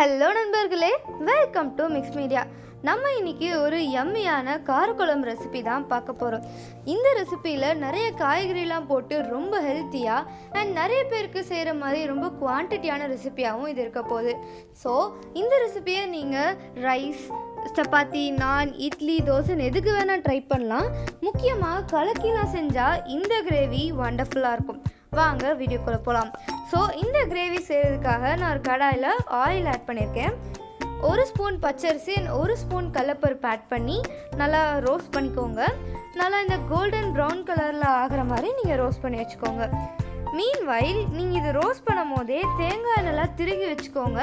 Hello நண்பர்களே, welcome to mix media. நம்ம இன்னைக்கு ஒரு யம்மியான காரக்குழம்பு ரெசிபி தான் பார்க்க போகிறோம். இந்த ரெசிப்பியில் நிறைய காய்கறிலாம் போட்டு ரொம்ப ஹெல்த்தியாக அண்ட் நிறைய பேருக்கு செய்கிற மாதிரி ரொம்ப குவான்டிட்டியான ரெசிபியாகவும் இது இருக்க போகுது. ஸோ இந்த ரெசிபியை நீங்கள் ரைஸ், சப்பாத்தி, நான், இட்லி, தோசைன்னு எதுக்கு வேணால் ட்ரை பண்ணலாம். முக்கியமாக கலக்கிலாம் செஞ்சால் இந்த கிரேவி வண்டர்ஃபுல்லாக இருக்கும். வாங்க வீடியோக்குள்ளே போகலாம். ஸோ இந்த கிரேவி செய்கிறதுக்காக நான் ஒரு கடாயில் ஆயில் ஆட் பண்ணியிருக்கேன். 1 ஸ்பூன் பச்சரிசி, 1 ஸ்பூன் கடலைப்பருப்பு ஆட் பண்ணி நல்லா ரோஸ்ட் பண்ணிக்கோங்க. நல்லா இந்த கோல்டன் ப்ரௌன் கலரில் ஆகிற மாதிரி நீங்கள் ரோஸ்ட் பண்ணி வச்சுக்கோங்க. மீன்வைல் நீங்கள் இது ரோஸ்ட் பண்ணும் போதே தேங்காய் நல்லா திருகி வச்சுக்கோங்க,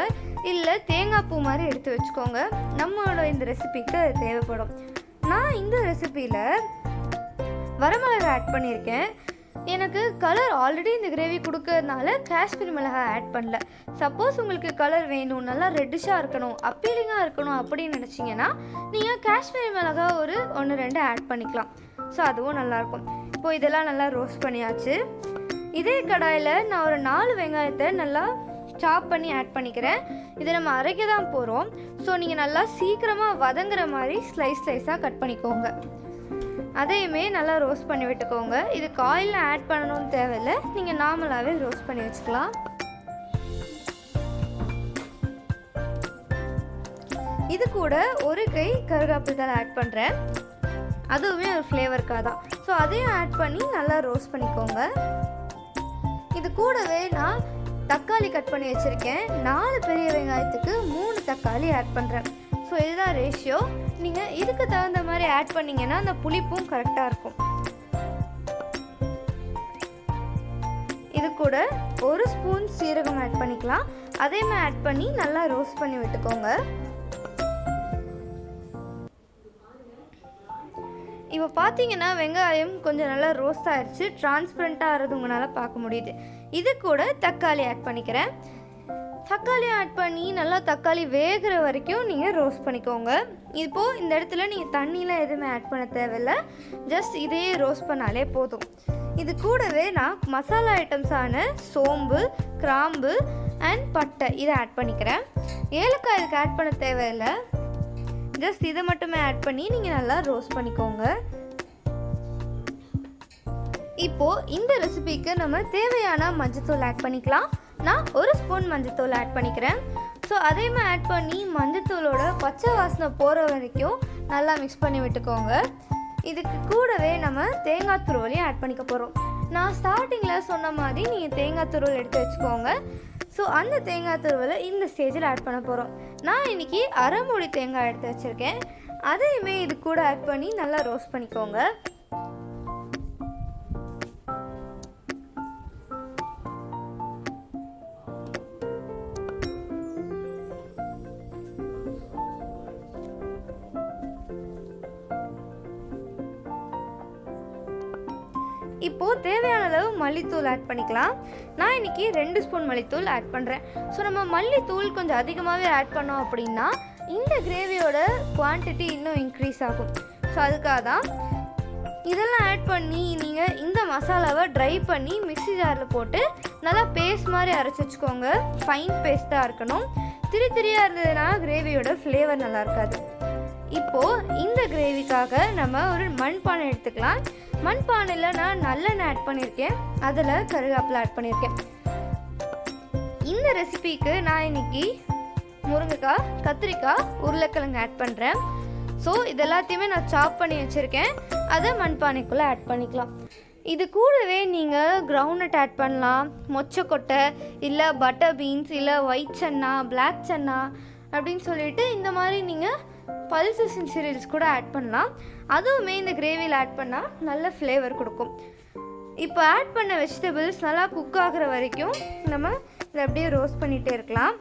இல்லை தேங்காய் பூ மாதிரி எடுத்து வச்சுக்கோங்க. நம்மளோட இந்த ரெசிபிக்கு அது தேவைப்படும். நான் இந்த ரெசிப்பியில் வரமிளகாய் ஆட் பண்ணியிருக்கேன். எனக்கு கலர் ஆல்ரெடி இந்த கிரேவி கொடுக்கறதுனால காஷ்மீரி மிளகாய் ஆட் பண்ணல. சப்போஸ் உங்களுக்கு கலர் வேணும், நல்லா ரெட்டிஷாக இருக்கணும், அப்பீலிங்காக இருக்கணும் அப்படின்னு நினச்சிங்கன்னா நீங்கள் காஷ்மீரி மிளகாய் ஒரு 1-2 ஆட் பண்ணிக்கலாம். ஸோ அதுவும் நல்லாயிருக்கும். இப்போது இதெல்லாம் நல்லா ரோஸ்ட் பண்ணியாச்சு. இதே கடாயில் நான் ஒரு 4 வெங்காயத்தை நல்லா சாப் பண்ணி ஆட் பண்ணிக்கிறேன். இதை நம்ம அரைக்க தான் போகிறோம். ஸோ நீங்கள் நல்லா சீக்கிரமாக வதங்குற மாதிரி ஸ்லைஸாக கட் பண்ணிக்கோங்க. அதையுமே நல்லா ரோஸ்ட் பண்ணி விட்டுக்கோங்க. இது ஆயிலில் ஆட் பண்ணணும்னு தேவையில்லை, நீங்கள் நார்மலாகவே ரோஸ்ட் பண்ணி வச்சுக்கலாம். இது கூட ஒரு கை கருவேப்பிலை தழை ஆட் பண்ணுறேன், அதுவுமே ஒரு ஃப்ளேவருக்காக தான். ஸோ அதையும் ஆட் பண்ணி நல்லா ரோஸ்ட் பண்ணிக்கோங்க. இது கூடவே நான் தக்காளி கட் பண்ணி வச்சுருக்கேன். 4 பெரிய வெங்காயத்துக்கு 3 தக்காளி ஆட் பண்ணுறேன். ஸோ இதுதான் ரேஷியோ. நீங்கள் இதுக்கு தகுந்த மாதிரி ஆட் பண்ணிங்கன்னா அந்த புளிப்பும் கரெக்டாக இருக்கும். இது கூட 1 ஸ்பூன் சீரகம் ஆட் பண்ணிக்கலாம். அதையுமே ஆட் பண்ணி நல்லா ரோஸ்ட் பண்ணி விட்டுக்கோங்க. இப்போ பார்த்தீங்கன்னா வெங்காயம் கொஞ்சம் நல்லா ரோஸ்ட் ஆகிடுச்சு, டிரான்ஸ்பரண்ட்டாக ஆகிறது உங்களால் பார்க்க முடியுது. இது கூட தக்காளி ஆட் பண்ணிக்கிறேன். தக்காளி ஆட் பண்ணி நல்லா தக்காளி வேகிற வரைக்கும் நீங்கள் ரோஸ்ட் பண்ணிக்கோங்க. இப்போது இந்த இடத்துல நீங்கள் தண்ணிலாம் எதுவுமே ஆட் பண்ண தேவையில்லை, ஜஸ்ட் இதையே ரோஸ்ட் பண்ணாலே போதும். இது கூடவே நான் மசாலா ஐட்டம்ஸான சோம்பு, கிராம்பு அண்ட் பட்டை இதை ஆட் பண்ணிக்கிறேன். ஏலக்காய் இதுக்கு ஆட் பண்ண தேவையில்லை, ஜஸ்ட் இதை மட்டுமே ஆட் பண்ணி நீங்கள் நல்லா ரோஸ்ட் பண்ணிக்கோங்க. இப்போது இந்த ரெசிபிக்கு நம்ம தேவையான மஞ்சத்தூள் ஆட் பண்ணிக்கலாம். நான் 1 ஸ்பூன் மஞ்சத்தூள் ஆட் பண்ணிக்கிறேன். ஸோ அதையுமே ஆட் பண்ணி மஞ்சத்தூளோட பச்சை வாசனை போகிற வரைக்கும் நல்லா மிக்ஸ் பண்ணி விட்டுக்கோங்க. இதுக்கு கூடவே நம்ம தேங்காய் துருவலையும் ஆட் பண்ணிக்க போகிறோம். நான் ஸ்டார்டிங்கில் சொன்ன மாதிரி நீங்கள் தேங்காய் துருவல் எடுத்து வச்சுக்கோங்க. ஸோ அந்த தேங்காய் துருவலை இந்த ஸ்டேஜில் ஆட் பண்ண போகிறோம். நான் இன்றைக்கி அரை மூடி தேங்காய் எடுத்து வச்சுருக்கேன். அதையுமே இது கூட ஆட் பண்ணி நல்லா ரோஸ்ட் பண்ணிக்கோங்க. இப்போது தேவையான அளவு மல்லித்தூள் ஆட் பண்ணிக்கலாம். நான் இன்றைக்கி 2 ஸ்பூன் மல்லித்தூள் ஆட் பண்ணுறேன். ஸோ நம்ம மல்லித்தூள் கொஞ்சம் அதிகமாகவே ஆட் பண்ணோம் அப்படின்னா இந்த கிரேவியோட குவான்டிட்டி இன்னும் இன்க்ரீஸ் ஆகும். ஸோ அதுக்காக தான் இதெல்லாம் ஆட் பண்ணி நீங்கள் இந்த மசாலாவை ட்ரை பண்ணி மிக்ஸி ஜாரில் போட்டு நல்லா பேஸ்ட் மாதிரி அரைச்சி வச்சுக்கோங்க. ஃபைன் பேஸ்ட்டாக இருக்கணும். திரியாக இருந்ததுன்னா கிரேவியோட ஃப்ளேவர் நல்லா இருக்காது. இப்போது இந்த கிரேவிக்காக நம்ம ஒரு மண்பானை எடுத்துக்கலாம். மண்பானையில் நான் நல்லெண்ணெய் ஆட் பண்ணியிருக்கேன், அதில் கருவேப்பிலை ஆட் பண்ணியிருக்கேன். இந்த ரெசிபிக்கு நான் இன்றைக்கி முருங்கைக்காய், கத்திரிக்காய், உருளைக்கிழங்கு ஆட் பண்ணுறேன். ஸோ இது எல்லாத்தையுமே நான் சாப் பண்ணி வச்சுருக்கேன், அதை மண்பானைக்குள்ளே ஆட் பண்ணிக்கலாம். இது கூடவே நீங்கள் கிரவுண்ட்நட் ஆட் பண்ணலாம், மொச்சக்கொட்டை, இல்லை பட்டர் பீன்ஸ், இல்லை ஒயிட் சன்னா, பிளாக் சன்னா அப்படின்னு சொல்லிட்டு இந்த மாதிரி நீங்கள் பல்சஸ் அண்ட் சீரியல்ஸ் கூட ஆட் பண்ணலாம். அதுவுமே இந்த கிரேவியில் ஆட் பண்ணால் நல்ல ஃப்ளேவர் கொடுக்கும். இப்போ ஆட் பண்ண வெஜிடபிள்ஸ் நல்லா குக் ஆகிற வரைக்கும் நம்ம இதை அப்படியே ரோஸ்ட் பண்ணிகிட்டே இருக்கலாம்.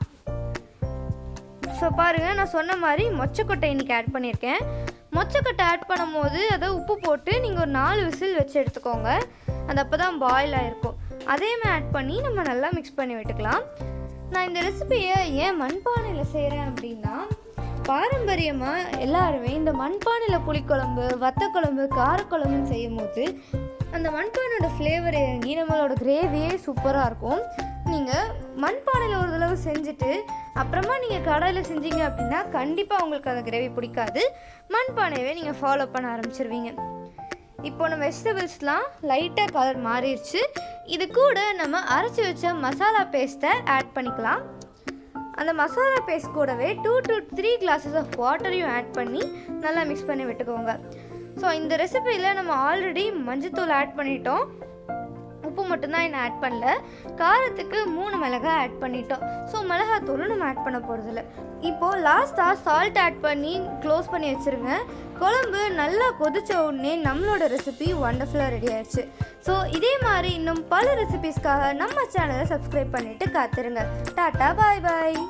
ஸோ பாருங்கள், நான் சொன்ன மாதிரி மொச்சக்கொட்டை இன்றைக்கி ஆட் பண்ணியிருக்கேன். மொச்சக்கொட்டை ஆட் பண்ணும் போது அதை உப்பு போட்டு நீங்கள் ஒரு 4 விசில் வச்சு எடுத்துக்கோங்க. அது அப்போ தான் பாயில் ஆகிருக்கும். அதையுமே ஆட் பண்ணி நம்ம நல்லா மிக்ஸ் பண்ணி விட்டுக்கலாம். நான் இந்த ரெசிபியை ஏன் மண்பானையில் செய்கிறேன் அப்படின்னா, பாரம்பரியமாக எல்லாருமே இந்த மண்பானையில் புளிக்குழம்பு, வத்தக்குழம்பு, காரக்குழம்புன்னு செய்யும் போது அந்த மண்பானோட ஃப்ளேவர் இறங்கி நம்மளோட கிரேவியே சூப்பராக இருக்கும். நீங்கள் மண்பானையில் ஒரு தடவை செஞ்சுட்டு அப்புறமா நீங்கள் கடாயில் செஞ்சீங்க அப்படின்னா கண்டிப்பாக உங்களுக்கு அந்த கிரேவி பிடிக்காது. மண்பானையவே நீங்கள் ஃபாலோ பண்ண ஆரம்பிச்சிருவீங்க. இப்போ நம்ம வெஜிடபிள்ஸ்லாம் லைட்டாக கலர் மாறிடுச்சு. இது கூட நம்ம அரைச்சி வச்ச மசாலா பேஸ்ட்டை ஆட் பண்ணிக்கலாம். அந்த மசாலா பேஸ்ட் கூடவே 2 to 3 glasses ஆஃப் வாட்டரையும் ஆட் பண்ணி நல்லா மிக்ஸ் பண்ணி விட்டுக்கோங்க. ஸோ இந்த ரெசிபியில் நம்ம ஆல்ரெடி மஞ்சத்தூள் ஆட் பண்ணிட்டோம், உப்பு மட்டும்தான் இன்னும் ஆட் பண்ணல. காரத்துக்கு 3 மிளகாய் ஆட் பண்ணிட்டோம். ஸோ மிளகாத்தூளும் நம்ம ஆட் பண்ண போகிறதில்ல. இப்போது லாஸ்ட்டாக சால்ட் ஆட் பண்ணி க்ளோஸ் பண்ணி வச்சுருங்க. குழம்பு நல்லா கொதிச்ச உடனே நம்மளோட ரெசிபி ஒண்டர்ஃபுல்லாக ரெடி ஆயிடுச்சு. ஸோ இதே மாதிரி இன்னும் பல ரெசிபீஸ்க்காக நம்ம சேனலை சப்ஸ்கிரைப் பண்ணிவிட்டு காத்துருங்க. டாட்டா பாய் பாய்.